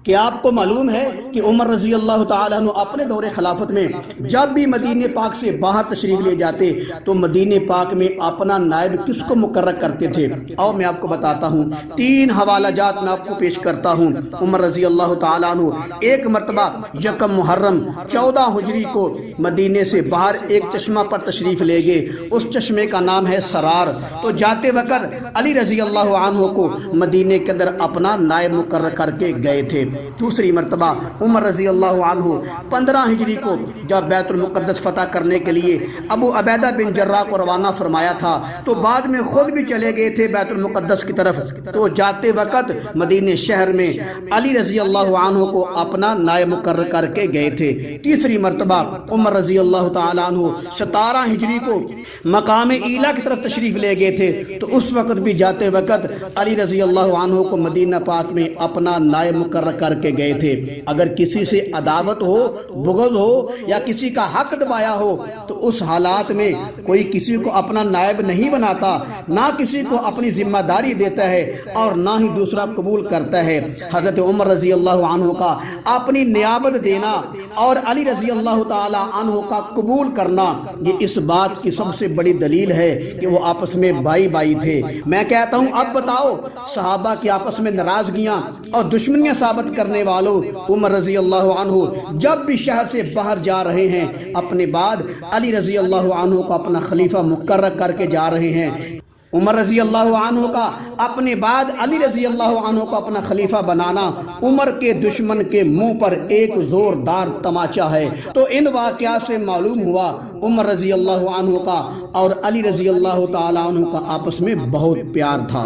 کہ آپ کو معلوم ہے کہ عمر رضی اللہ تعالیٰ عنہ اپنے دور خلافت میں جب بھی مدینہ پاک سے باہر تشریف لے جاتے تو مدینہ پاک میں اپنا نائب کس کو مقرر کرتے تھے؟ اور میں آپ کو بتاتا ہوں، 3 حوالہ جات میں آپ کو پیش کرتا ہوں۔ عمر رضی اللہ تعالیٰ عنہ ایک مرتبہ یکم محرم 14 ہجری کو مدینہ سے باہر ایک چشمہ پر تشریف لے گئے، اس چشمے کا نام ہے سرار۔ تو جاتے وقت علی رضی اللہ عنہ کو مدینہ کے اندر اپنا نائب مقرر کر کے گئے تھے۔ دوسری مرتبہ عمر رضی اللہ عنہ 15 ہجری کو جب بیت المقدس فتح کرنے کے لیے ابو عبیدہ بن جراح کو روانہ فرمایا تھا تو بعد میں خود بھی چلے گئے تھے بیت المقدس کی طرف، تو جاتے وقت مدینہ شہر میں علی رضی اللہ عنہ کو اپنا نائب مقرر کر کے گئے تھے۔ تیسری مرتبہ عمر رضی اللہ تعالیٰ عنہ 17 ہجری کو مقام ایلا کی طرف تشریف لے گئے تھے، تو اس وقت بھی جاتے وقت علی رضی اللہ عنہ کو مدینہ پاک میں اپنا نائب مقرر کر کے گئے تھے۔ اگر کسی سے عداوت ہو، بغض ہو یا کسی کا حق دبایا ہو تو اس حالات میں کوئی کسی کو اپنا نائب نہیں بناتا، نہ کسی کو اپنی ذمہ داری دیتا ہے اور نہ ہی دوسرا قبول کرتا ہے۔ حضرت عمر رضی اللہ عنہ کا اپنی نیابت دینا اور علی رضی اللہ تعالی عنہ کا قبول کرنا، یہ اس بات کی سب سے بڑی دلیل ہے کہ وہ آپس میں بھائی بھائی تھے۔ میں کہتا ہوں اب بتاؤ، صحابہ کی آپس میں ناراضگیاں اور دشمنیاں ثابت کرنے والوں عمر رضی اللہ عنہ جب بھی شہر سے باہر جا رہے ہیں اپنے بعد علی رضی اللہ عنہ کو اپنا خلیفہ مقرر کر کے جا رہے ہیں۔ عمر رضی اللہ عنہ کا اپنے بعد علی رضی اللہ عنہ کو اپنا خلیفہ بنانا عمر کے دشمن کے منہ پر ایک زوردار تماچا ہے۔ تو ان واقعات سے معلوم ہوا عمر رضی اللہ عنہ کا اور علی رضی اللہ تعالی عنہ کا آپس میں بہت پیار تھا۔